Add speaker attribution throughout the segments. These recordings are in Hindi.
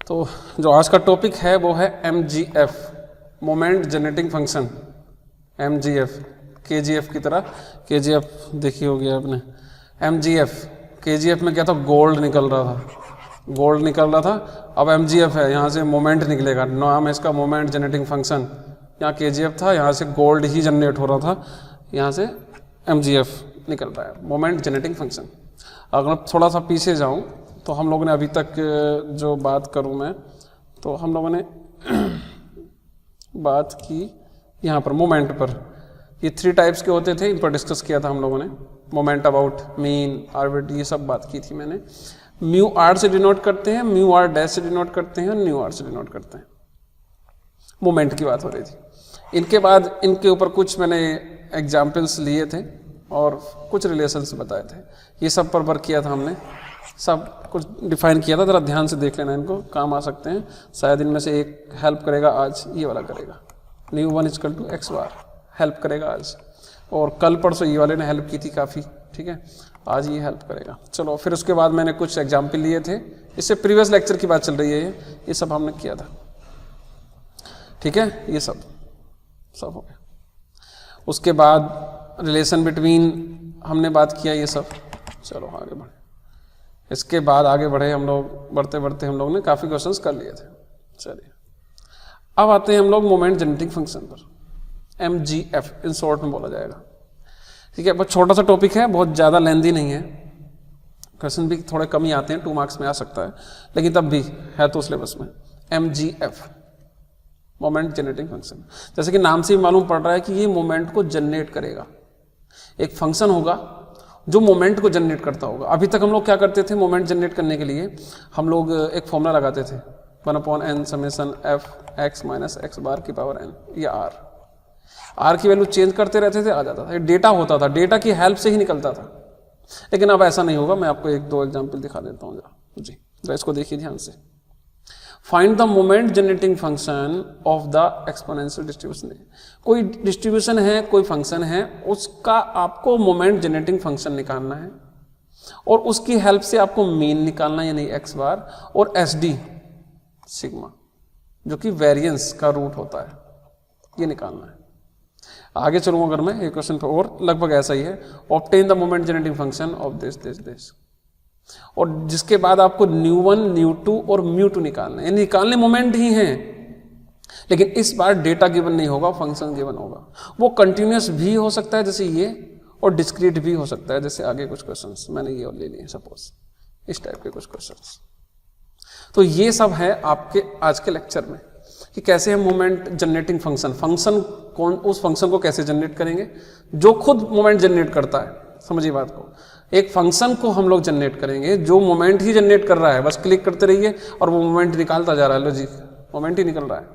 Speaker 1: तो जो आज का टॉपिक है वो है MGF, moment generating function. MGF KGF की तरह, KGF देखी होगी आपने। MGF, KGF में क्या था, गोल्ड निकल रहा था, अब MGF है, यहाँ से मोमेंट निकलेगा, नाम है इसका मोमेंट जनरेटिंग फंक्शन। यहाँ KGF था, यहाँ से गोल्ड ही जनरेट हो रहा था, यहाँ से MGF निकल रहा है, मोमेंट जनरेटिंग फंक्शन। अगर थोड़ा सा पीछे जाऊँ तो हम लोगों ने अभी तक जो बात करूँ मैं, तो हम लोगों ने बात की यहाँ पर मोमेंट पर, ये 3 टाइप्स के होते थे, इन पर डिस्कस किया था हम लोगों ने। मोमेंट अबाउट, मीन, ऑर्बिट, ये सब बात की थी मैंने। म्यू आर से डिनोट करते हैं, म्यू आर डैश से डिनोट करते हैं, न्यू आर से डिनोट करते हैं। मोमेंट की बात हो रही थी। इनके बाद इनके ऊपर कुछ मैंने एग्जाम्पल्स लिए थे और कुछ रिलेशंस बताए थे, ये सब पर वर्क किया था हमने, सब कुछ डिफाइन किया था। ज़रा ध्यान से देख लेना, इनको काम आ सकते हैं, शायद इनमें से एक हेल्प करेगा आज, ये वाला करेगा। Mu 1 equal to x bar help करेगा आज, और कल परसों ये वाले ने हेल्प की थी काफ़ी, ठीक है, आज ये हेल्प करेगा। चलो फिर उसके बाद मैंने कुछ एग्जाम्पल लिए थे, इससे प्रीवियस लेक्चर की बात चल रही है, ये सब हमने किया था, ठीक है, ये सब हो गया। उसके बाद रिलेशन बिटवीन हमने बात किया, ये सब। चलो आगे बढ़े। इसके बाद आगे बढ़े हम लोग, बढ़ते बढ़ते हम लोग ने काफ़ी क्वेश्चंस कर लिए थे। चलिए अब आते हैं हम लोग मोमेंट जनरेटिंग फंक्शन पर, MGF इन शॉर्ट में बोला जाएगा, ठीक है। बहुत छोटा सा टॉपिक है, बहुत ज़्यादा लेंदी नहीं है, क्वेश्चन भी थोड़े कम ही आते हैं, 2 मार्क्स में आ सकता है, लेकिन तब भी है तो सिलेबस में। MGF मोमेंट जनरेटिंग फंक्शन, जैसे कि नाम से ही मालूम पड़ रहा है कि ये मोमेंट को जनरेट करेगा, एक फंक्शन होगा जो मोमेंट को जनरेट करता होगा। अभी तक हम लोग क्या करते थे, मोमेंट जनरेट करने के लिए हम लोग एक फॉर्मूला लगाते थे, 1/n summation f x minus x bar की पावर n, या r की वैल्यू चेंज करते रहते थे, आ जाता था, डेटा होता था, डेटा की हेल्प से ही निकलता था। लेकिन अब ऐसा नहीं होगा, मैं आपको 1-2 एग्जाम्पल दिखा देता हूँ जरा जी, तो इसको देखिए ध्यान से। Find the moment generating function of the exponential distribution. कोई डिस्ट्रीब्यूशन है, कोई फंक्शन है, उसका आपको मोमेंट जनरेटिंग फंक्शन निकालना है, और उसकी हेल्प से आपको मीन निकालना है, यानी एक्स बार, और SD सिग्मा जो कि वेरिएंस का रूट होता है, ये निकालना है। आगे चलूँ अगर मैं, ये क्वेश्चन पर और लगभग ऐसा ही है, obtain the moment generating function of this, और जिसके बाद आपको न्यू 1, न्यू 2 और म्यू 2 निकालना है, निकालने मोमेंट ही हैं, लेकिन इस बार डेटा गिवन नहीं होगा, फंक्शन गिवन होगा। वो कंटिन्यूस भी हो सकता है जैसे ये, और डिस्क्रीट भी हो सकता है जैसे आगे कुछ क्वेश्चंस मैंने ये ले लिए, सपोज इस टाइप के कुछ क्वेश्चंस। तो ये सब है आपके आज के लेक्चर में कि कैसे हम मोमेंट जनरेटिंग फंक्शन कौन, उस फंक्शन को कैसे जनरेट करेंगे जो खुद मोमेंट जनरेट करता है। समझिए बात को, एक फंक्शन को हम लोग जनरेट करेंगे जो मोमेंट ही जनरेट कर रहा है, बस क्लिक करते रहिए और वो मोमेंट निकालता जा रहा है, लो जी मोमेंट ही निकल रहा है।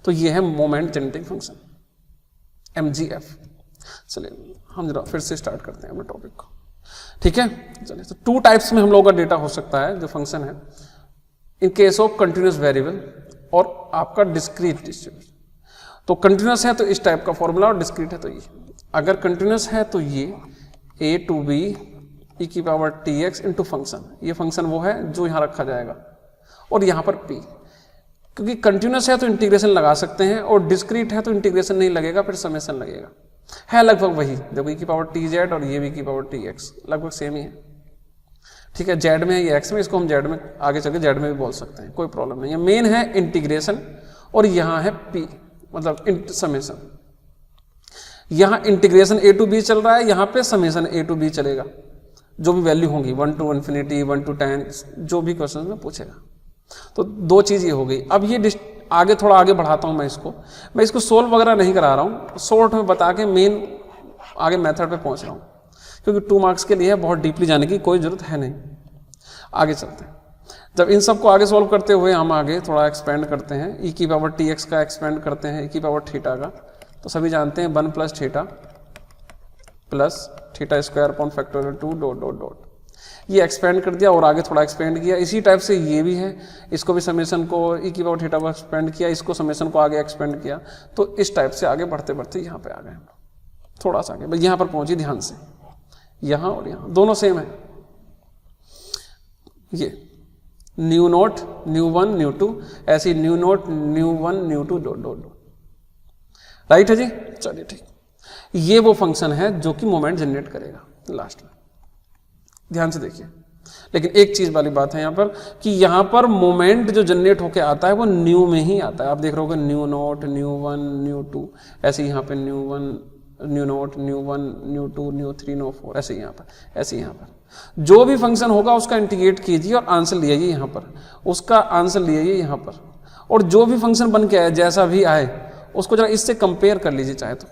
Speaker 1: तो ये है मोमेंट जनरेटिंग फंक्शन, MGF। चलिए हम जरा फिर से स्टार्ट करते हैं अपने टॉपिक को, ठीक है। चलिए, तो 2 टाइप्स में हम लोगों का डेटा हो सकता है, जो फंक्शन है, in case of continuous variable और आपका डिस्क्रीट डिस्ट्रीब्यूशन। तो कंटिन्यूस है तो इस टाइप का फॉर्मूला, और डिस्क्रीट है तो ये। अगर कंटिन्यूस है तो ये a to b e की पावर tx इंटू फंक्शन, ये फंक्शन वो है जो यहाँ रखा जाएगा, और यहाँ पर p, क्योंकि कंटिन्यूस है तो इंटीग्रेशन लगा सकते हैं, और डिस्क्रीट है तो इंटीग्रेशन नहीं लगेगा, फिर समेशन लगेगा। है लगभग वही, देखो e की पावर tz और ये b की पावर tx लगभग सेम ही है, ठीक है। z में है, ये x में, इसको हम z में आगे चल के z में भी बोल सकते हैं, कोई प्रॉब्लम नहीं है। मेन है इंटीग्रेशन, और यहाँ है p मतलब समेशन। यहाँ इंटीग्रेशन a to b चल रहा है, यहाँ पे समेशन a to b चलेगा, जो भी वैल्यू होंगी 1 to infinity 1 to 10, जो भी क्वेश्चन में पूछेगा। तो 2 चीज़ ये हो गई। अब ये आगे थोड़ा आगे बढ़ाता हूँ मैं इसको सोल्व वगैरह नहीं करा रहा हूँ, शॉर्ट में बता के मेन आगे मेथड पे पहुँच रहा हूँ, क्योंकि 2 मार्क्स के लिए बहुत डीपली जाने की कोई ज़रूरत है नहीं। आगे चलते हैं, जब इन सबको आगे सोल्व करते हुए हम आगे थोड़ा एक्सपेंड करते हैं, e की पावर tx का एक्सपेंड करते हैं, e की पावर थीटा का, तो सभी जानते हैं 1 plus theta square upon factorial 2 dot dot dot, ये एक्सपेंड कर दिया और आगे थोड़ा एक्सपेंड किया। इसी टाइप से ये भी है, इसको भी समेशन को e की पावर थीटा को एक्सपेंड किया, इसको समेशन को आगे एक्सपेंड किया। तो इस टाइप से आगे बढ़ते बढ़ते यहाँ पे आ गए हम, थोड़ा सा आगे, यहाँ पर पहुंची ध्यान से, यहाँ और यहाँ दोनों सेम है। ये nu naught, new one, new two, ऐसी nu naught, new one, new two, dot dot dot. Right है जी, चलिए ठीक। ये वो फंक्शन है जो कि मोमेंट जनरेट करेगा लास्ट में, ध्यान से देखिए। लेकिन एक चीज वाली बात है यहां पर कि यहां पर मोमेंट जो जनरेट होके आता है वो न्यू में ही आता है। आप देख रहे होगे mu naught, new one, new two, ऐसे यहां पे mu one, mu naught, new one, new two, mu three, mu four, ऐसे यहां पर, ऐसे यहां पर जो भी फंक्शन होगा उसका इंटीग्रेट कीजिए और आंसर ले आइए यहां पर, उसका आंसर ले आइए यहां पर, और जो भी फंक्शन बन के आए जैसा भी आए उसको जरा इससे कंपेयर कर लीजिए। चाहे तो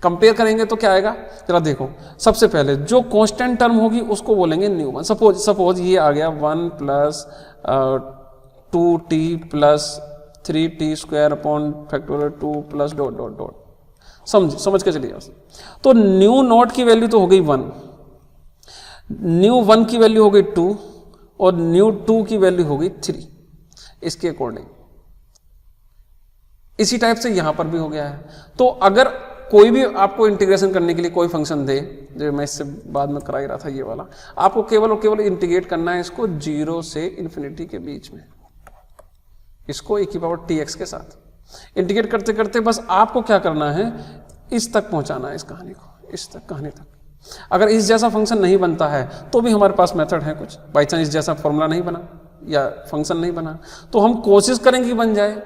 Speaker 1: कंपेयर करेंगे तो क्या आएगा, जरा देखो। सबसे पहले जो कांस्टेंट टर्म होगी उसको बोलेंगे न्यू वन। सपोज ये आ गया 1 plus 2t plus 3t square upon factorial 2 plus dot dot dot. समझ के चलिए। तो न्यू नॉट की वैल्यू तो हो गई 1, न्यू 1 की वैल्यू हो गई 2 और न्यू 2 की वैल्यू हो गई 3। इसके अकॉर्डिंग इसी टाइप से यहां पर भी हो गया है। तो अगर कोई भी आपको इंटीग्रेशन करने के लिए कोई फंक्शन दे, जो मैं इससे बाद में करा ही रहा था ये वाला, आपको केवल और केवल इंटीग्रेट करना है इसको 0 से इन्फिनिटी के बीच में, इसको e⁻tx के साथ इंटीग्रेट करते करते बस आपको क्या करना है, इस तक पहुंचाना है इस कहानी को, इस तक कहानी तक। अगर इस जैसा फंक्शन नहीं बनता है तो भी हमारे पास मेथड है कुछ, बाई चांस इस जैसा फॉर्मूला नहीं बना या फंक्शन नहीं बना तो हम कोशिश करेंगे बन जाए,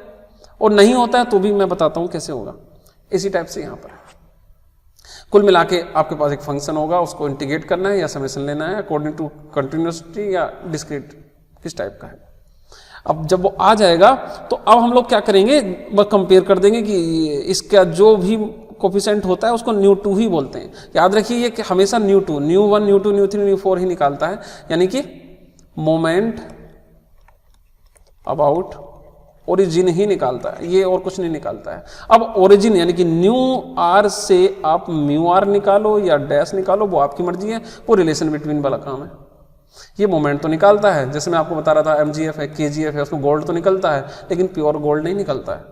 Speaker 1: और नहीं होता है तो भी मैं बताता हूं कैसे होगा। इसी टाइप से यहां पर कुल मिला के आपके पास एक फंक्शन होगा, उसको इंटीग्रेट करना है या समेशन लेना है अकॉर्डिंग टू कंटिन्यूसिटी या डिस्क्रीट किस टाइप का है। अब जब वो आ जाएगा तो अब हम लोग क्या करेंगे, बस कंपेयर कर देंगे कि इसका जो भी कोफिशिएंट होता है उसको न्यू 2 ही बोलते हैं। याद रखिए ये कि हमेशा new 2, new 1, nu 2, nu 3, new 4 ही निकालता है, यानी कि मोमेंट अबाउट ओरिजिन ही निकालता है, ये और कुछ नहीं निकालता है। अब ओरिजिन यानी कि न्यू आर से आप म्यू आर निकालो या डैश निकालो, वो आपकी मर्जी है, वो रिलेशन बिटवीन वाला काम है। ये मोमेंट तो निकालता है, जैसे मैं आपको बता रहा था MGF है, KGF है, उसमें गोल्ड तो निकलता है लेकिन प्योर गोल्ड नहीं निकलता है,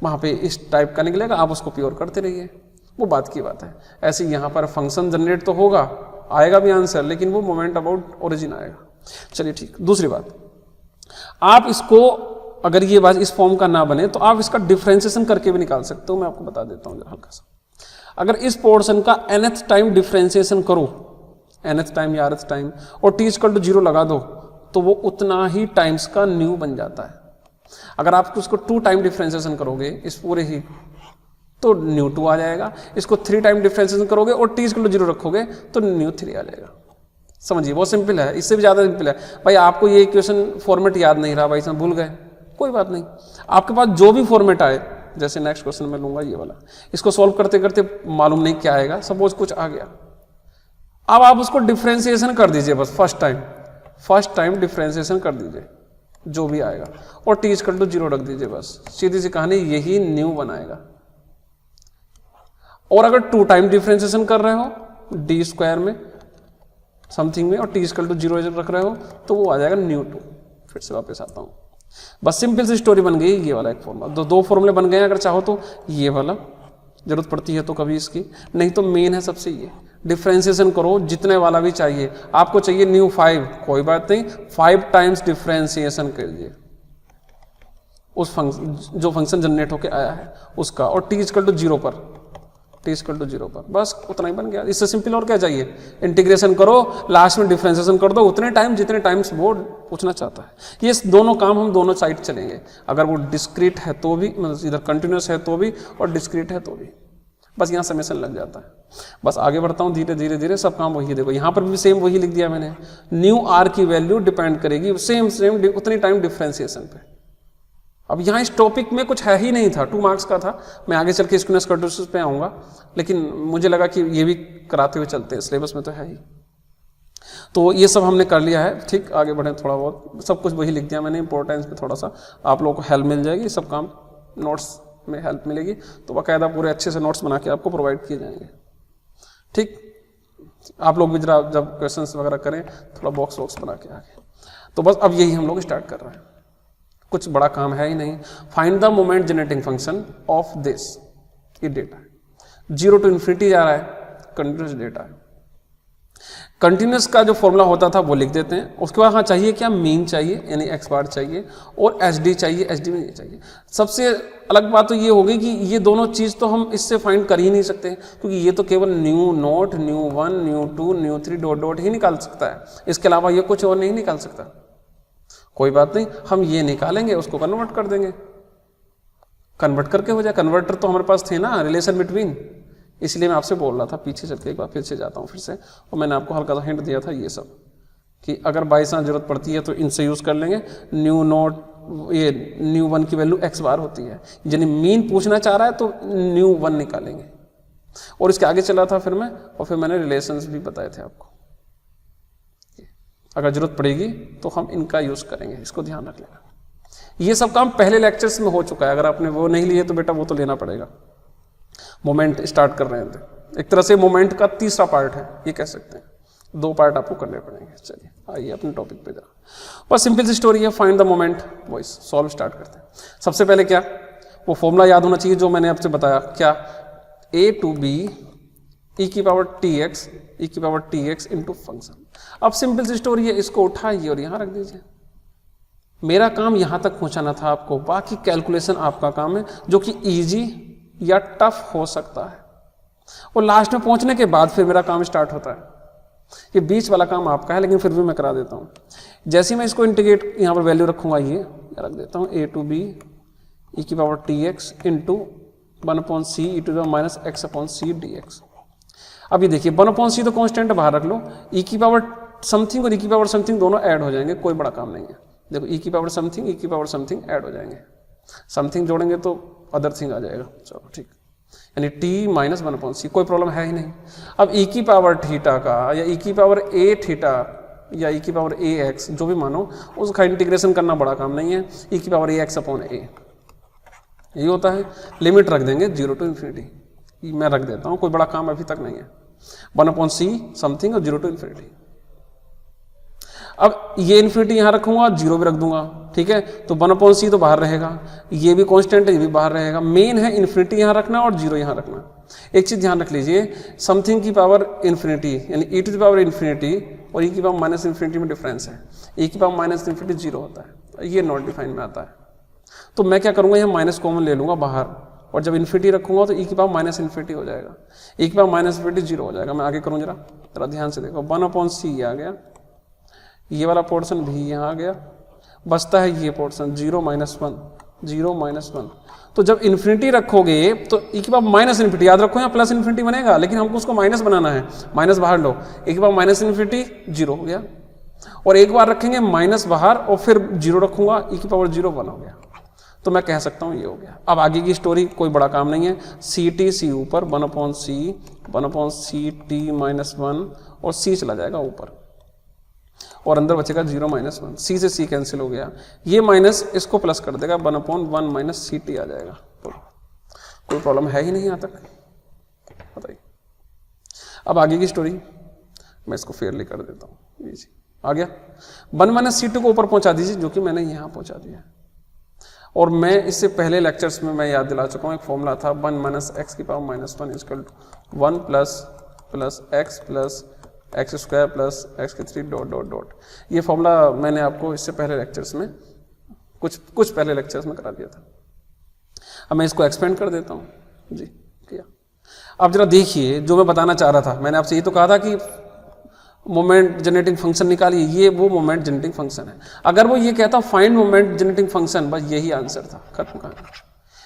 Speaker 1: वहां पे इस टाइप का निकलेगा, आप उसको प्योर करते रहिए, वो बात की बात है। ऐसे यहाँ पर फंक्शन जनरेट तो होगा, आएगा भी आंसर, लेकिन वो मोमेंट अबाउट ओरिजिन आएगा। चलिए ठीक। दूसरी बात, आप इसको अगर ये बात इस फॉर्म का ना बने तो आप इसका डिफरेंशिएशन करके भी निकाल सकते हो। मैं आपको बता देता हूँ जरा हल्का सा। अगर इस पोर्शन का nth टाइम डिफरेंशिएशन करो, nth टाइम या rth टाइम, और t = 0 लगा दो तो वो उतना ही टाइम्स का न्यू बन जाता है। अगर आप उसको 2 टाइम डिफरेंशिएशन करोगे इस पूरे ही तो न्यू 2 आ जाएगा, इसको 3 टाइम डिफरेंशिएशन करोगे और t = 0 रखोगे तो न्यू 3 आ जाएगा। समझिए बहुत सिंपल है, इससे भी ज्यादा सिंपल है। भाई आपको ये इक्वेशन फॉर्मेट याद नहीं रहा, भाई इसमें भूल गए, कोई बात नहीं, आपके पास जो भी फॉर्मेट आए, जैसे नेक्स्ट क्वेश्चन में लूंगा ये वाला, इसको सॉल्व करते करते मालूम नहीं क्या आएगा, सपोज कुछ आ गया, अब आप उसको डिफरेंशिएशन कर दीजिए बस फर्स्ट टाइम डिफरेंशिएशन कर दीजिए जो भी आएगा, और t = 0 रख दीजिए, बस सीधी सी कहानी, यही न्यू बनाएगा। और अगर 2 टाइम डिफरेंशिएशन कर रहे हो d² में समथिंग में और t = 0 रख रहे हो तो वो आ जाएगा न्यू 2। फिर से वापस आता हूं, बस सिंपल सी स्टोरी बन गई ये वाला एक फॉर्मूला। दो फॉर्मूले बन गए, अगर चाहो तो ये वाला जरूरत पड़ती है तो कभी इसकी, नहीं तो मेन है सबसे ये डिफरेंशिएशन करो, जितने वाला भी चाहिए आपको चाहिए न्यू 5, कोई बात नहीं, 5 टाइम्स डिफरेंशिएशन कीजिए उस फंक्शन जो फंक्शन जनरेट होके आया है उसका, और t = 0 पर, t = 0 पर, बस उतना ही बन गया। इससे सिंपल और क्या चाहिए, इंटीग्रेशन करो, लास्ट में डिफरेंशिएशन कर दो उतने टाइम जितने टाइम्स वो पूछना चाहता है। ये दोनों काम हम दोनों साइड चलेंगे, अगर वो डिस्क्रीट है तो भी, मतलब इधर कंटिन्यूस है तो भी और डिस्क्रीट है तो भी, बस यहाँ समेशन लग जाता है। बस आगे बढ़ता हूँ धीरे धीरे धीरे, सब काम वही। देखो यहाँ पर भी सेम वही लिख दिया मैंने, न्यू आर की वैल्यू डिपेंड करेगी सेम उतनी टाइम डिफरेंशिएशन पे। अब यहाँ इस टॉपिक में कुछ है ही नहीं था, 2 मार्क्स का था, मैं आगे चल के स्क्यूनेस कर्टोसिस पे आऊँगा, लेकिन मुझे लगा कि ये भी कराते हुए चलते हैं, सिलेबस में तो है ही। तो ये सब हमने कर लिया है, ठीक, आगे बढ़े थोड़ा बहुत, सब कुछ वही लिख दिया मैंने, इंपॉर्टेंस पे थोड़ा सा आप लोगों को हेल्प मिल जाएगी, सब काम नोट्स में हेल्प मिलेगी, तो बाकायदा पूरे अच्छे से नोट्स बना के आपको प्रोवाइड किए जाएंगे। ठीक, आप लोग भी जरा जब क्वेश्चंस वगैरह करें थोड़ा बॉक्स बना के आगे। तो बस अब यही हम लोग स्टार्ट कर रहे हैं, कुछ बड़ा काम है ही नहीं। Find the moment generating function of this, ये डेटा है 0 to ∞ जा रहा है, कंटिन्यूस डेटा है। कंटिन्यूस का जो फॉर्मूला होता था वो लिख देते हैं। उसके बाद हाँ चाहिए क्या, मीन चाहिए यानी एक्स बार चाहिए और एच डी चाहिए, एच डी में नहीं चाहिए। सबसे अलग बात तो ये हो गई कि ये दोनों चीज़ तो हम इससे फाइंड कर ही नहीं सकते, क्योंकि ये तो केवल nu naught, nu 1, nu 2, nu 3 dot dot ही निकाल सकता है, इसके अलावा ये कुछ और नहीं निकाल सकता। कोई बात नहीं, हम ये निकालेंगे, उसको कन्वर्ट कर देंगे, कन्वर्ट करके हो जाए। कन्वर्टर तो हमारे पास थे ना, रिलेशन बिटवीन, इसलिए मैं आपसे बोल रहा था। पीछे चल के एक बार फिर से जाता हूँ फिर से, और मैंने आपको हल्का सा हिंट दिया था ये सब कि अगर बाई चांस जरूरत पड़ती है तो इनसे यूज़ कर लेंगे। न्यू नोट, ये न्यू 1 की वैल्यू एक्स बार होती है, यानी मीन पूछना चाह रहा है तो न्यू 1 निकालेंगे। और इसके आगे चला था फिर मैं, और फिर मैंने रिलेशंस भी बताए थे आपको। अगर जरूरत पड़ेगी तो हम इनका यूज़ करेंगे, इसको ध्यान रख लेना। ये सब काम पहले लेक्चर्स में हो चुका है, अगर आपने वो नहीं लिए तो बेटा वो तो लेना पड़ेगा। मोमेंट स्टार्ट कर रहे हैं, एक तरह से मोमेंट का तीसरा पार्ट है ये कह सकते हैं, 2 पार्ट आपको करने पड़ेंगे। चलिए आइए अपने टॉपिक पे जरा, बस सिंपल सी स्टोरी है, find the moment voice, solve start करते हैं। सबसे पहले क्या, वो फॉर्मूला याद होना चाहिए जो मैंने आपसे बताया, क्या, a to b e की पावर tx इंटू फंक्शन। अब सिंपल सी स्टोरी है, इसको उठाइए और यहां रख दीजिए। मेरा काम यहां तक पहुंचाना था आपको, बाकी कैलकुलेशन आपका काम है, जो कि इजी या टफ हो सकता है, और लास्ट में पहुंचने के बाद फिर मेरा काम स्टार्ट होता है। ये बीच वाला काम आपका है, लेकिन फिर भी मैं करा देता हूं। जैसे ही मैं इसको इंटीग्रेट यहाँ पर वैल्यू रखूंगा, ये रख देता हूँ a to b e की power tx into 1/c e to the minus x upon c dx। अब ये देखिए 1/c तो कांस्टेंट बाहर रख लो, e की पावर समथिंग और e की पावर समथिंग दोनों ऐड हो जाएंगे, कोई बड़ा काम नहीं है। देखो e की पावर समथिंग, e की पावर समथिंग ऐड हो जाएंगे, समथिंग जोड़ेंगे तो अदर थिंग आ जाएगा। चलो ठीक, यानी t माइनस 1/c, कोई प्रॉब्लम है ही नहीं। अब e की पावर थीटा का या e की पावर a थीटा या e की पावर a x जो भी मानो, उसका इंटीग्रेशन करना बड़ा काम नहीं है। e की power a x upon a यही होता है। लिमिट रख देंगे 0 to इन्फिनिटी, मैं रख देता हूँ, कोई बड़ा काम अभी तक नहीं है। 1/c समथिंग और 0 to इन्फिनिटी। अब ये इन्फिनिटी यहां रखूंगा, 0 भी रख दूंगा, ठीक है, तो 1/c तो बाहर रहेगा, ये भी कांस्टेंट है, ये भी बाहर रहेगा। मेन है इन्फिनिटी यहां रखना और 0 यहां रखना। एक चीज ध्यान रख लीजिए, समथिंग की पावर इन्फिनिटी यानी e to the power infinity और e की पावर माइनस इन्फिनिटी में डिफरेंस है। e की पावर माइनस इन्फिनिटी 0 होता है, ये नॉट डिफाइन में आता है। तो मैं क्या करूंगा, यहाँ माइनस कॉमन ले लूंगा बाहर, और जब इन्फिनिटी रखूंगा तो e की पावर माइनस इन्फिनिटी हो जाएगा, e की पावर माइनस इन्फिनिटी 0 हो जाएगा। मैं आगे करूँ जरा ध्यान से देखो, 1/c ये आ गया, ये वाला पोर्शन भी यहाँ आ गया, बचता है ये पोर्शन 0 - 1। तो जब इन्फिनिटी रखोगे तो e की पावर माइनस इन्फिनिटी, याद रखो यहाँ प्लस इन्फिनिटी बनेगा, लेकिन हमको उसको माइनस बनाना है, माइनस बाहर लो, e की पावर माइनस इन्फिनिटी 0 हो गया, और एक बार रखेंगे माइनस बाहर और फिर 0 रखूंगा, e की पावर 0 1 हो गया। तो मैं कह सकता हूँ ये हो गया। अब आगे की स्टोरी कोई बड़ा काम नहीं है, c ऊपर 1/c t माइनस 1 और c चला जाएगा ऊपर, और अंदर बचेगा 0 - 1, c से c कैंसिल हो गया, ये माइनस इसको प्लस कर देगा, 1/1 - ct आ जाएगा। कोई प्रॉब्लम है ही नहीं यहाँ तक, बताइए। अब आगे की स्टोरी मैं इसको फेयरली कर देता हूँ, ये आ गया। 1 - c2 को ऊपर पहुंचा दीजिए, जो कि मैंने यहाँ पहुंचा दिया। और मैं इससे पहले लेक्चर्स में मैं याद दिला चुका हूँ, एक फॉर्मूला था 1 - x की power -1 equal to 1 plus x plus x square plus x के 3 डॉट डॉट डॉट। ये फॉर्मूला मैंने आपको इससे पहले लेक्चर्स में कुछ पहले लेक्चर्स में करा दिया था। अब मैं इसको एक्सपेंड कर देता हूँ जी, किया। अब जरा देखिए जो मैं बताना चाह रहा था, मैंने आपसे ये तो कहा था कि मोमेंट जनरेटिंग फंक्शन निकालिए, ये वो मोमेंट जनरेटिंग फंक्शन है। अगर वो ये कहता फाइंड मोमेंट जनरेटिंग फंक्शन, बस यही आंसर था, खत्म कहानी।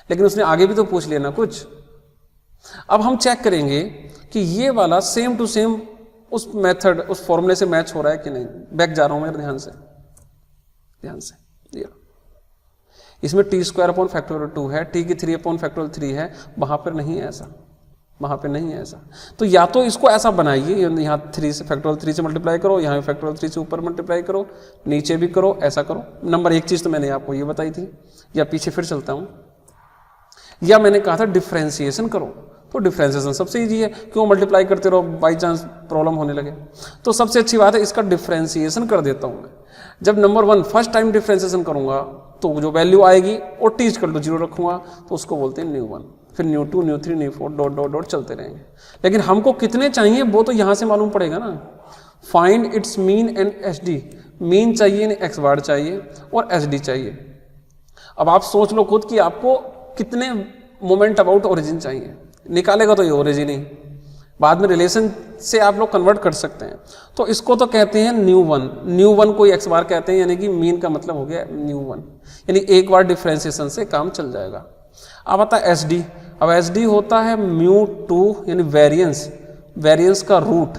Speaker 1: लेकिन उसने आगे भी तो पूछ लिया ना कुछ। अब हम चेक करेंगे कि ये वाला सेम टू सेम उस मेथड, उस फॉर्मूले से मैच हो रहा है कि नहीं। बैक जा रहा हूं मैं, ध्यान से ये इसमें t² है, t की 3/3 है, वहां पर नहीं है ऐसा, वहां पे नहीं है ऐसा। तो या तो इसको ऐसा बनाइए, यहाँ 3 से फैक्टोरियल 3 से मल्टीप्लाई करो, यहाँ फैक्टोरियल 3 से ऊपर मल्टीप्लाई करो, नीचे भी करो, ऐसा करो। नंबर एक चीज तो मैंने आपको ये बताई थी, या पीछे फिर चलता हूँ, या मैंने कहा था डिफ्रेंसिएशन करो। तो डिफ्रेंसिएशन सबसे ईजी है, क्यों मल्टीप्लाई करते रहो, बाई चांस प्रॉब्लम होने लगे। तो सबसे अच्छी बात है इसका डिफ्रेंसिएशन कर देता हूँ मैं। जब नंबर 1 फर्स्ट टाइम डिफ्रेंसिएशन करूंगा तो जो वैल्यू आएगी वो t = 0 रखूंगा, तो उसको बोलते हैं न्यू 1, फिर new 2, nu 3, new 4 dot dot dot चलते रहेंगे। लेकिन हमको कितने चाहिए वो तो यहाँ से मालूम पड़ेगा ना। Find its mean and H D, mean चाहिए, एक्स बार चाहिए और एच डी चाहिए। अब आप सोच लो खुद कि आपको कितने मोमेंट अबाउट ओरिजिन चाहिए, निकालेगा तो ये ओरिजिन ही, बाद में रिलेशन से आप लोग कन्वर्ट कर सकते हैं। तो इसको तो कहते हैं न्यू वन, न्यू वन को एक्स बार कहते हैं, यानी कि मीन का मतलब हो गया न्यू वन, यानी एक बार डिफ्रेंसिएशन से काम चल जाएगा। अब आता है एस डी। अब एस डी होता है म्यू टू यानी वेरियंस, वेरियंस का रूट,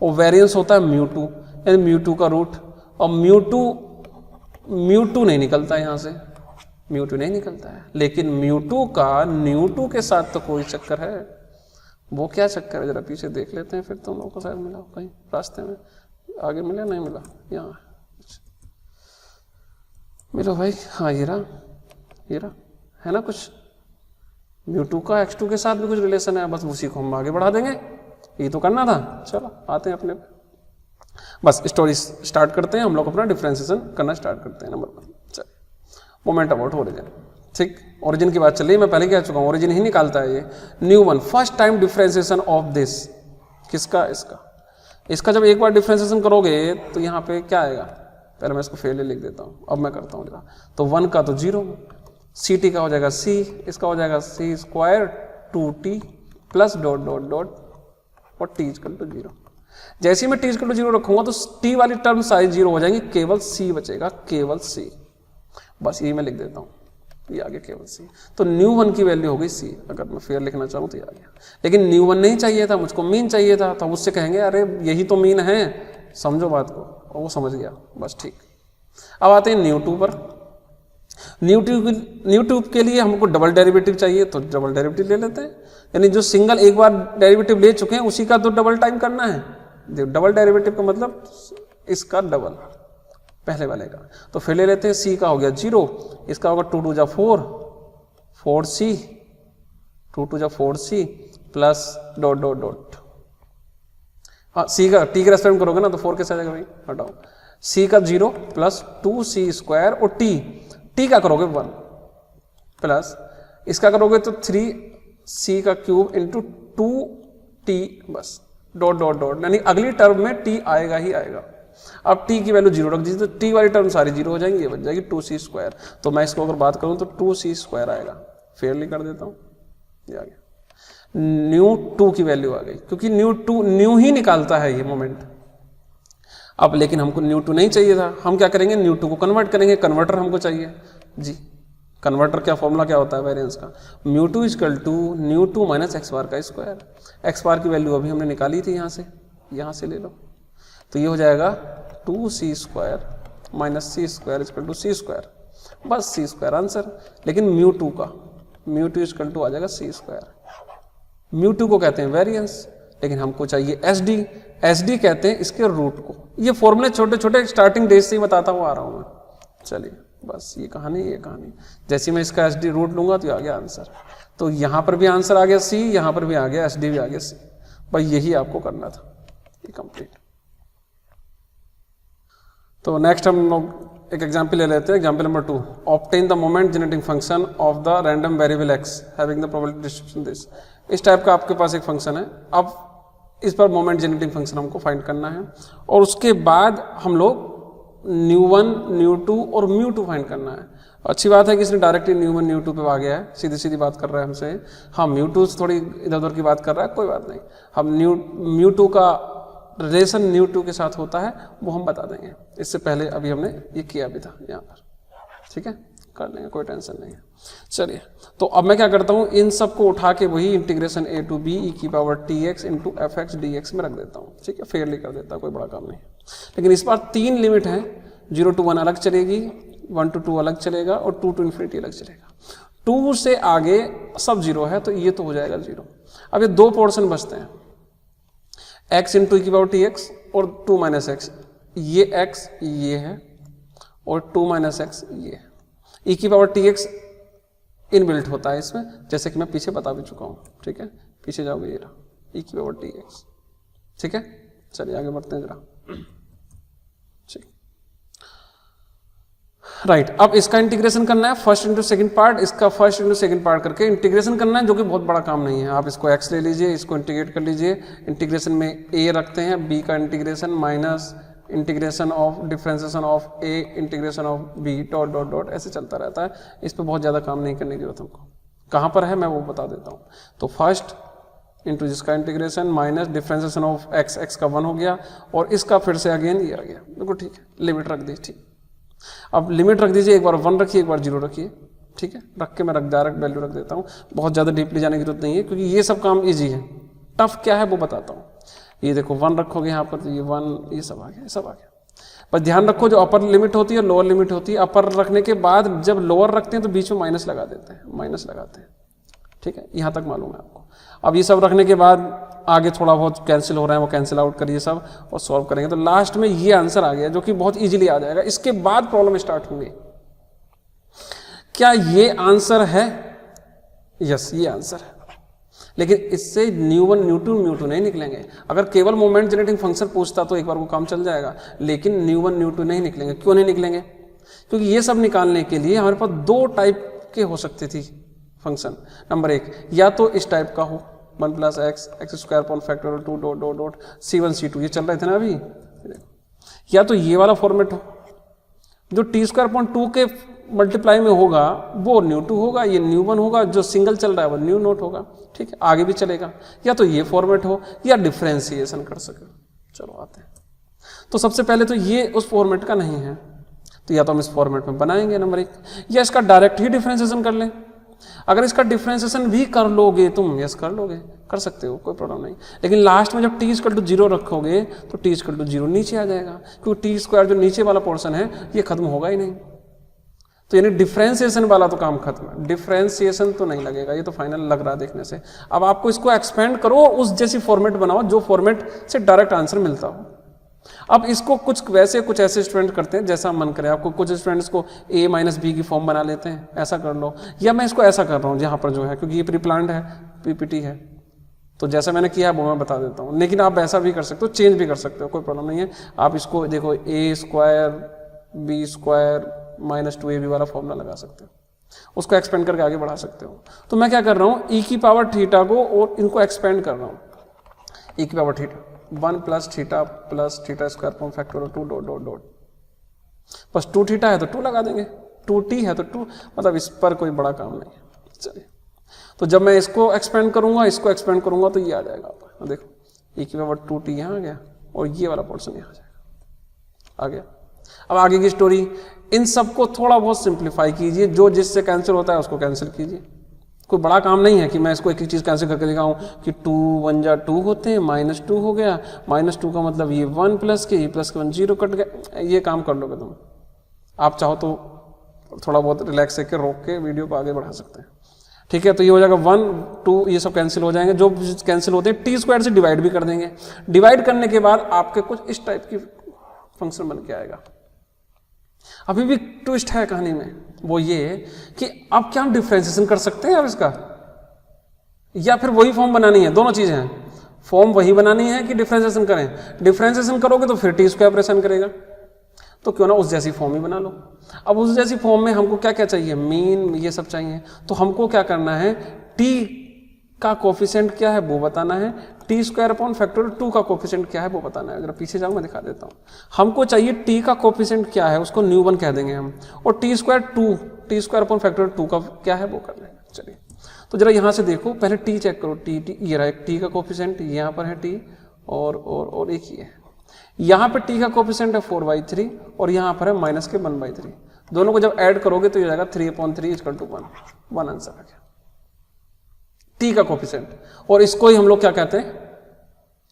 Speaker 1: और वेरियंस होता है म्यू टू यानी म्यू टू का रूट, और म्यू टू नहीं निकलता यहाँ से, म्यू टू नहीं निकलता है, लेकिन म्यू टू का न्यू टू के साथ तो कोई चक्कर है। वो क्या चक्कर है जरा पीछे देख लेते हैं, फिर तुम लोगों को शायद मिला कहीं रास्ते में, आगे मिला नहीं मिला, यहाँ मिलो भाई, हाँ ये रहा है ना कुछ, म्यू टू का एक्स टू के साथ भी कुछ रिलेशन है, बस उसी को हम आगे बढ़ा देंगे, ये तो करना था। चलो आते हैं अपने पे, बस स्टोरी स्टार्ट करते हैं हम लोग, अपना डिफ्रेंसिएशन करना स्टार्ट करते हैं। नंबर 1 चलिए, मोमेंट अबाउट ओरिजिन। ठीक, ओरिजिन की बात चल रही है, मैं पहले कह चुका हूँ ओरिजिन ही निकालता है ये। New one, first time differentiation of this, किसका, इसका जब एक बार डिफ्रेंसिएशन करोगे तो यहाँ पे क्या आएगा, पहले मैं इसको फेल लिख देता हूँ, अब मैं करता हूँ जरा। तो 1 का तो 0, सी टी का हो जाएगा सी, इसका हो जाएगा सी square 2t plus dot dot dot और t इक्वल टू 0। जैसे ही मैं t इक्वल टू 0 रखूंगा तो t वाली टर्म सारी 0 हो जाएंगी, केवल c बचेगा, केवल c, बस यही मैं लिख देता हूँ, ये आगे केवल c। तो न्यू वन की वैल्यू हो गई c, अगर मैं फेयर लिखना चाहूँ तो ये आ गया। लेकिन न्यू वन नहीं चाहिए था मुझको, मीन चाहिए था, तो उससे कहेंगे अरे यही तो मीन है, समझो बात को, और वो समझ गया, बस ठीक। अब आते हैं न्यू टू पर। न्यू टू के लिए हमको डबल डेरिवेटिव चाहिए, तो डबल डेरिवेटिव ले लेते हैं, यानी जो सिंगल एक बार डेरिवेटिव ले चुके हैं उसी का तो डबल टाइम करना है। डबल डेरिवेटिव का मतलब इसका डबल पहले वाले का, तो फिर ले लेते हैं, सी का हो गया 0, इसका होगा 2 2 4 4c, 2 2 4c plus dot dot dot, हाँ सी का टी का रेस्पेक्ट करोगे ना तो 4 कैसे आ जाएगा भाई, हटाओ, सी का 0 प्लस 2c स्क्वायर और टी का करोगे 1 प्लस इसका करोगे तो 3c का क्यूब इंटू 2t, बस डॉट डॉट डॉट, यानी अगली टर्म में t आएगा ही आएगा। अब t की वैल्यू 0 रख दीजिए तो t वाली टर्म सारी 0 हो जाएंगी, ये बच जाएगी 2c स्क्वायर। तो मैं इसको अगर बात करूं तो 2c स्क्वायर आएगा, फेयरली कर देता हूं, ये आ गया। न्यू टू की वैल्यू आ गई, क्योंकि न्यू ही निकालता है ये मोमेंट। अब लेकिन हमको न्यू टू नहीं चाहिए था, हम क्या करेंगे, न्यू टू को कन्वर्ट करेंगे, कन्वर्टर हमको चाहिए जी। कन्वर्टर क्या फॉर्मूला क्या होता है वेरिएंस का, mu two equal to nu two minus x bar का स्क्वायर। एक्स बार की वैल्यू अभी हमने निकाली थी, यहाँ से ले लो, तो ये हो जाएगा 2c square minus c square equal to c square, बस सी स्क्वायर आंसर। लेकिन म्यू टू इक्वल टू आ जाएगा सी स्क्वायर। म्यू टू को कहते हैं वेरिएंस, लेकिन हमको चाहिए एस डी कहते हैं इसके रूट को। ये फॉर्मूले छोटे छोटे स्टार्टिंग डेज से ही बताता हुआ आ रहा हूँ मैं। चलिए बस ये कहानी, जैसे मैं इसका एस डी रूट लूंगा तो आ गया आंसर। तो यहाँ पर भी आंसर आ गया सी, यहाँ पर भी आ गया एस डी भी आ गया सी, भाई यही आपको करना था, ये कंप्लीट। तो नेक्स्ट हम लोग एक एग्जाम्पल ले लेते हैं, example number 2, obtain the moment generating function of the random variable x having the probability distribution this. इस टाइप का आपके पास एक फंक्शन है, अब इस पर मोमेंट जनरेटिंग फंक्शन हमको फाइंड करना है, और उसके बाद हम लोग न्यू वन, न्यू टू और म्यू टू फाइंड करना है। अच्छी बात है कि इसने directly mu one new two पे आ गया है, सीधी सीधी बात कर रहा है हमसे। हाँ म्यू टू से थोड़ी इधर उधर की बात कर रहा है, कोई बात नहीं, हम म्यू टू का रिलेशन न्यू टू के साथ होता है वो हम बता देंगे। इससे पहले अभी हमने ये किया भी था यहाँ पर, ठीक है, कर लेंगे, कोई टेंशन नहीं है। चलिए तो अब मैं क्या करता हूँ, इन सबको उठा के वही integration a to b e की power tx into f x d x में रख देता हूँ, ठीक है, फेयरली कर देता, कोई बड़ा काम नहीं। लेकिन इस बार 3 लिमिट है, 0 to 1 अलग चलेगी, 1 to 2 अलग चलेगा और 2 to इन्फिनिटी अलग चलेगा। 2 से आगे सब 0 है, तो ये तो हो जाएगा 0। अब ये 2 पोर्शन बचते हैं, x इंटू की पावर tx और 2 माइनस एक्स, ये x ये है और 2 माइनस एक्स ये है। e की पावर tx इनबिल्ट होता है इसमें, जैसे कि मैं पीछे बता भी चुका हूँ, ठीक है, पीछे जाओगे ये रहा e की पावर tx, ठीक है। चलिए आगे बढ़ते हैं जरा, ठीक। राइट अब इसका इंटीग्रेशन करना है फर्स्ट इंटू सेकंड पार्ट, इसका फर्स्ट इंटू सेकंड पार्ट करके इंटीग्रेशन करना है, जो कि बहुत बड़ा काम नहीं है। आप इसको x ले लीजिए, इसको इंटीग्रेट कर लीजिए, इंटीग्रेशन में a रखते हैं, b का integration minus integration of differentiation of a integration of b dot dot dot ऐसे चलता रहता है। इस पर बहुत ज़्यादा काम नहीं करने की जरूरत हमको। कहाँ पर है मैं वो बता देता हूँ। तो फर्स्ट इंटू जिसका integration minus differentiation of x, x का 1 हो गया, और इसका फिर से अगेन ये आ गया। देखो ठीक है, लिमिट रख दी, ठीक। अब लिमिट रख दीजिए, एक बार 1 रखिए, एक बार 0 रखिए, ठीक है। रख के मैं डायरेक्ट वैल्यू रख देता हूँ, बहुत ज़्यादा डीपली जाने की जरूरत नहीं है, क्योंकि ये सब काम ईजी है। टफ क्या है वो बताता हूँ। ये देखो 1 रखोगे यहाँ पर, तो ये 1 ये सब आ गया, सब आ गया। पर ध्यान रखो, जो अपर लिमिट होती है और लोअर लिमिट होती है, अपर रखने के बाद जब लोअर रखते हैं तो बीच में माइनस लगा देते हैं, माइनस लगाते हैं, ठीक है। यहाँ तक मालूम है आपको। अब ये सब रखने के बाद आगे थोड़ा बहुत कैंसिल हो रहा है, वो कैंसिल आउट करिए सब और सॉल्व करेंगे, तो लास्ट में ये आंसर आ गया, जो कि बहुत इजीली आ जाएगा। इसके बाद प्रॉब्लम स्टार्ट होंगी। क्या ये आंसर है? यस, ये आंसर है। लेकिन इससे न्यू1 न्यू2 न्यू2 नहीं निकलेंगे। अगर केवल मोमेंट जनरेटिंग फंक्शन पूछता तो एक बार वो काम चल जाएगा, लेकिन न्यू1 न्यू2 नहीं निकलेंगे। क्यों नहीं निकलेंगे? क्योंकि ये सब निकालने के लिए हमारे पास 2 टाइप के हो सकती थी फंक्शन। नंबर 1, या तो इस टाइप का हो 1 + x x square upon factorial 2 dot dot dot c1 c2 ये चल रहे थे ना अभी, या तो ये वाला फॉर्मेट हो जो t स्क्वायर अपॉन 2 के मल्टीप्लाई में होगा वो न्यू2 होगा, ये न्यू1 होगा, जो सिंगल चल रहा है वो न्यू0 होगा, ठीक है। आगे भी चलेगा। या तो ये फॉर्मेट हो या डिफ्रेंसिएशन कर सके। चलो आते हैं। तो सबसे पहले तो ये उस फॉर्मेट का नहीं है, तो या तो हम इस फॉर्मेट में बनाएंगे नंबर 1, या इसका डायरेक्ट ही डिफ्रेंसिएशन कर लें। अगर इसका डिफरेंशिएशन भी कर लोगे तुम, यस कर लोगे, कर सकते हो, कोई प्रॉब्लम नहीं। लेकिन लास्ट में जब t = 0 रखोगे तो t = 0 नीचे आ जाएगा, क्योंकि t² जो नीचे वाला पोर्शन है ये खत्म होगा ही नहीं। तो यानी डिफरेंशिएशन वाला तो काम खत्म है, डिफरेंशिएशन तो नहीं लगेगा, ये तो फाइनल लग रहा है देखने से। अब आपको इसको एक्सपेंड करो, उस जैसी फॉर्मेट बनाओ जो फॉर्मेट से डायरेक्ट आंसर मिलता हो। अब इसको कुछ वैसे कुछ ऐसे स्टूडेंट करते हैं जैसा मन करे आपको। कुछ स्टूडेंट्स को a - b की फॉर्म बना लेते हैं, ऐसा कर लो, या मैं इसको ऐसा कर रहा हूँ जहाँ पर जो है, क्योंकि ये प्री प्लान्ड है, पीपीटी है, तो जैसा मैंने किया है वो मैं बता देता हूँ। लेकिन आप ऐसा भी कर सकते हो, चेंज भी कर सकते हो, कोई प्रॉब्लम नहीं है। आप इसको देखो a² b² - 2ab वाला फॉर्मूला लगा सकते हो, उसको एक्सपेंड करके आगे बढ़ा सकते हो। तो मैं क्या कर रहा हूँ, e⁻θ को और इनको एक्सपेंड कर रहा हूँ। e⁻θ 1 + θ + θ² upon factorial 2 dot dot dot, बस 2θ है तो 2 लगा देंगे, 2t है तो 2, मतलब इस पर कोई बड़ा काम नहीं है। चलिए, तो जब मैं इसको एक्सपेंड करूंगा, इसको एक्सपेंड करूंगा तो ये आ जाएगा। आप देखो e⁻2t यहाँ आ गया और ये वाला पोर्शन यहाँ आ जाएगा, आ गया। अब आगे की स्टोरी, इन सबको थोड़ा बहुत सिंप्लीफाई कीजिए, जो जिससे कैंसिल होता है उसको कैंसिल कीजिए। कोई बड़ा काम नहीं है कि मैं इसको एक एक चीज़ कैंसिल करके दिखाऊं कि 2 × 1 = 2 होते हैं, -2 हो गया, -2 का मतलब ये 1 + के, ये + के 1 0 कट गया। ये काम कर लोगे तुम। आप चाहो तो थोड़ा बहुत रिलैक्स करके रोक के वीडियो को आगे बढ़ा सकते हैं, ठीक है। तो ये हो जाएगा 1 2, ये सब कैंसिल हो जाएंगे। जो कैंसिल होते हैं t² से डिवाइड भी कर देंगे। डिवाइड करने के बाद आपके कुछ इस टाइप की फंक्शन बन के आएगा। अभी भी ट्विस्ट है कहानी में, वो ये कि अब क्या हम डिफरेंशिएशन कर सकते हैं अब इसका, या फिर वही फॉर्म बनानी है। दोनों चीजें हैं, फॉर्म वही बनानी है कि डिफरेंशिएशन करें। डिफरेंशिएशन करोगे तो फिर t² ऑपरेशन करेगा, तो क्यों ना उस जैसी फॉर्म ही बना लो। अब उस जैसी फॉर्म में हमको क्या क्या चाहिए, मीन, ये सब चाहिए। तो हमको क्या करना है, t का कोफिशिएंट क्या है वो बताना है, t² अपॉन फैक्टोरियल 2 का कोफिशिएंट क्या है वो बताना है। अगर पीछे जाऊँ मैं दिखा देता हूँ। हमको चाहिए t का कोफिशिएंट क्या है, उसको न्यू1 कह देंगे हम, और t² अपॉन फैक्टोरियल 2 का क्या है वो कर लेंगे। चलिए, तो जरा यहाँ से देखो, पहले t चेक करो। t ये रहा एक t का कोफिशिएंट, यहाँ पर है t, और एक ही है यहाँ पे t का कोफिशिएंट है 4/3, और यहाँ पर है -1/3। दोनों को जब ऐड करोगे तो ये जाएगा 3/3 = 1 आंसर आ गया t का कोफिशिएंट। और इसको ही हम लोग क्या कहते हैं,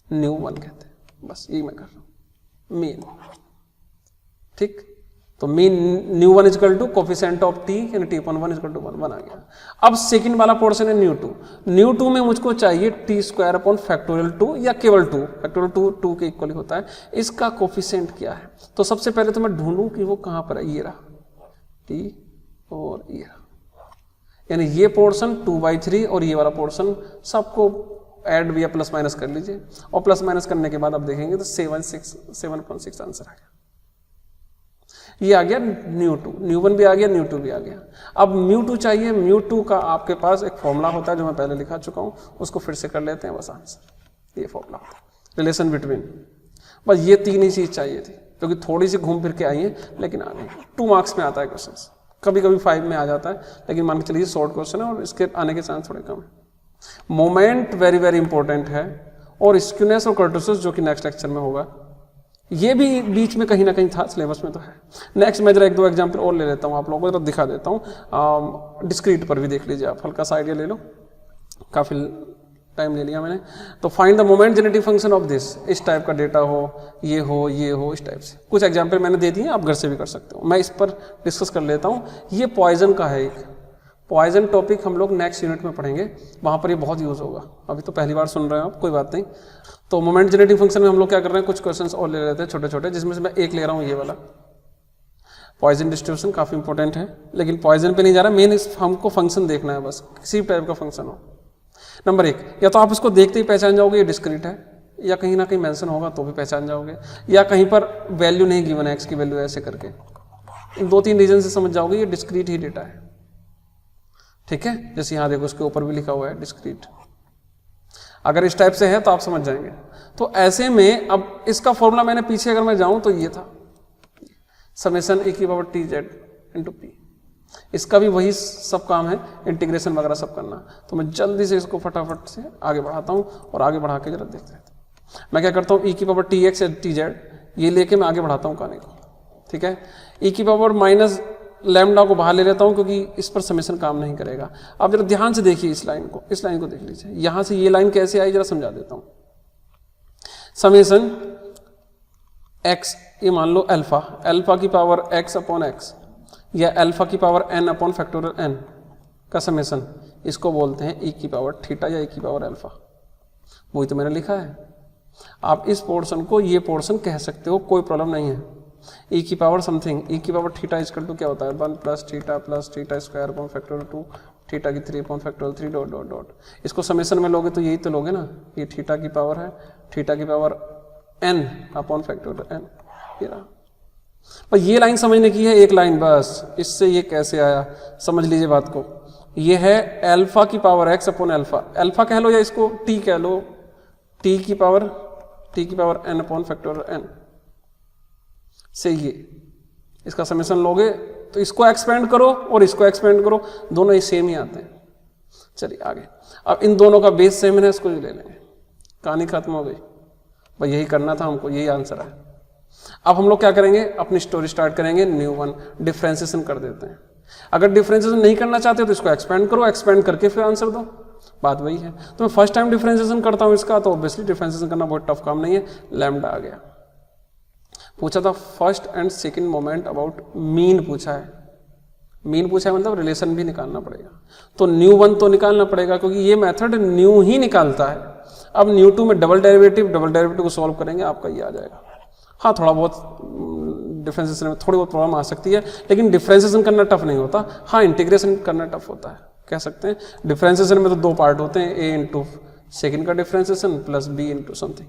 Speaker 1: न्यू1 कहते हैं। बस यही मैं कर रहा हूं, मीन, ठीक। तो मीन न्यू1 = कोफिशिएंट ऑफ t, यानी t/1 = 1 आ गया। अब सेकंड वाला पोर्शन है न्यू2 में मुझको चाहिए t² अपॉन फैक्टोरियल 2 या केवल 2, फैक्टोरियल 2 के इक्वल होता है। इसका कोफिशिएंट क्या है, तो सबसे पहले तो मैं ढूंढूं कि वो कहां पर है। ये रहा t और ये रहा, यानी ये पोर्शन 2/3 और ये वाला पोर्शन, सबको ऐड या प्लस माइनस कर लीजिए, और प्लस माइनस करने के बाद आप देखेंगे तो 7.6 आंसर आ गया। ये आ गया μ2, μ1 भी आ गया, μ2 भी आ गया। अब μ2 चाहिए, μ2 का आपके पास एक फॉर्मूला होता है जो मैं पहले लिखा चुका हूँ, उसको फिर से कर लेते हैं बस आंसर। ये फॉर्मूला होता है रिलेशन बिटवीन, बस ये तीन ही चीज चाहिए थी, क्योंकि थोड़ी सी घूम फिर के आई है लेकिन आ गई। 2 मार्क्स में आता है क्वेश्चन, कभी कभी 5 में आ जाता है, लेकिन मान के चलिए शॉर्ट क्वेश्चन है और इसके आने के चांस थोड़े कम है। मोमेंट वेरी वेरी इंपॉर्टेंट है, और स्क्यूनेस और कर्टोसिस जो कि नेक्स्ट लेक्चर में होगा, ये भी बीच में कहीं ना कहीं था, सिलेबस में तो है। नेक्स्ट मैं जरा 1-2 एग्जाम्पल और ले लेता हूँ, आप लोगों को तो दिखा देता हूँ। डिस्क्रीट पर भी देख लीजिए आप, हल्का सा आइडिया ले लो, काफी टाइम ले लिया मैंने। तो find the moment genetic function of this, इस टाइप का डेटा हो, ये हो, इस टाइप से कुछ एग्जाम्पल मैंने दे दिए, आप घर से भी कर सकते हो। मैं इस पर डिस्कस कर लेता हूँ। ये पॉइजन का है, एक पॉइजन टॉपिक हम लोग नेक्स्ट यूनिट में पढ़ेंगे, वहाँ पर ये बहुत यूज होगा। अभी तो पहली बार सुन रहे हो आप, कोई बात नहीं। तो मोमेंट जेनेटिक फंक्शन में हम लोग क्या कर रहे हैं, कुछ क्वेश्चंस और ले लेते हैं छोटे छोटे, जिसमें से मैं एक ले रहा हूँ ये वाला। पॉइजन डिस्ट्रीब्यूशन काफी इंपॉर्टेंट है, लेकिन पॉइजन पे नहीं जा रहा, मेन हमको फंक्शन देखना है, बस किसी टाइप का फंक्शन हो। नंबर 1, या तो आप इसको देखते ही पहचान जाओगे ये डिस्क्रीट है, या कहीं ना कहीं मेंशन होगा तो भी पहचान जाओगे, या कहीं पर वैल्यू नहीं गिवन है, एक्स की वैल्यू ऐसे करके, इन 2-3 रीजन से समझ जाओगे ये डिस्क्रीट ही डेटा है। ठीक है, जैसे यहाँ देखो उसके ऊपर भी लिखा हुआ है डिस्क्रीट, अगर इस टाइप से है तो आप समझ जाएंगे। तो ऐसे में अब इसका फॉर्मूला मैंने पीछे अगर मैं जाऊं तो ये था समेशन e की power T Z into P, इसका भी वही सब काम है, इंटीग्रेशन वगैरह सब करना। तो मैं जल्दी से इसको फटाफट से आगे बढ़ाता हूँ, और आगे बढ़ा के जरा देखते हैं। मैं क्या करता हूँ, e की पावर टी एक्स या टी जेड ये लेके मैं आगे बढ़ाता हूँ कहानी को। ठीक है, e की पावर माइनस लैम्डा को बाहर ले लेता हूँ, क्योंकि इस पर समेशन काम नहीं करेगा। आप जरा ध्यान से देखिए इस लाइन को देख लीजिए, यहां से ये लाइन कैसे आई जरा समझा देता हूँ। समेशन x, ये मान लो अल्फा की पावर x अपॉन x, या अल्फा की power n upon factorial n का समेशन, इसको बोलते हैं e की पावर थीटा या e की पावर अल्फा। वही तो मैंने लिखा है। आप इस पोर्शन को ये पोर्शन कह सकते हो, कोई प्रॉब्लम नहीं है। e की पावर समथिंग, e की पावर थीटा इक्वल टू क्या होता है, 1 plus theta square upon factorial 2 theta की 3 upon factorial 3 dot dot dot. इसको समेशन में लोगे तो यही तो लोगे ना, ये थीटा की पावर है, थीटा की power n upon factorial n, ये रहा। पर ये लाइन समझने की है, एक लाइन बस, इससे ये कैसे आया समझ लीजिए बात को। ये है अल्फा की पावर x अपॉन अल्फा कह लो, या इसको t कह लो, t की power n upon factorial n से ये इसका समेशन लोगे तो इसको एक्सपेंड करो और इसको एक्सपेंड करो, दोनों ही सेम ही आते हैं। चलिए आगे, अब इन दोनों का बेस सेम है, इसको ले लेंगे, कहानी खत्म हो गई। भाई यही करना था हमको, यही आंसर है। अब हम लोग क्या करेंगे, अपनी स्टोरी स्टार्ट करेंगे, न्यू वन डिफ्रेंसिएशन कर देते हैं। अगर डिफ्रेंसिएशन नहीं करना चाहते तो इसको एक्सपेंड करो, एक्सपेंड करके फिर आंसर दो, बात वही है। तो मैं फर्स्ट टाइम डिफ्रेंसिएशन करता हूँ इसका, तो ऑब्वियसली डिफ्रेंसिएशन करना बहुत टफ काम नहीं है। लैम्डा आ गया, पूछा था first and second moment about mean पूछा है, मीन पूछा है मतलब रिलेशन भी निकालना पड़ेगा। तो न्यू वन तो निकालना पड़ेगा, क्योंकि ये मेथड न्यू ही निकालता है। अब न्यू टू में डबल डेरिवेटिव को सॉल्व करेंगे, आपका ये आ जाएगा। हाँ, थोड़ा बहुत डिफरेंशिएशन में थोड़ी बहुत प्रॉब्लम आ सकती है, लेकिन डिफरेंशिएशन करना टफ नहीं होता। हाँ, इंटीग्रेशन करना टफ होता है, कह सकते हैं। डिफरेंशिएशन में तो 2 पार्ट होते हैं, a इंटू सेकेंड का differentiation plus b into something.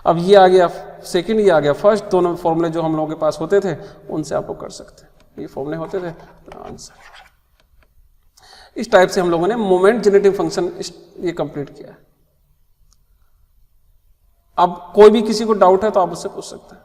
Speaker 1: अब ये आ गया सेकंड, ये आ गया फर्स्ट, दोनों फॉर्मूले जो हम लोगों के पास होते थे उनसे आप लोग कर सकते हैं, ये फॉर्मूले होते थे, आंसर। इस टाइप से हम लोगों ने मोमेंट जेनेरेटिव फंक्शन ये कंप्लीट किया है। अब कोई भी किसी को डाउट है तो आप उससे पूछ सकते हैं।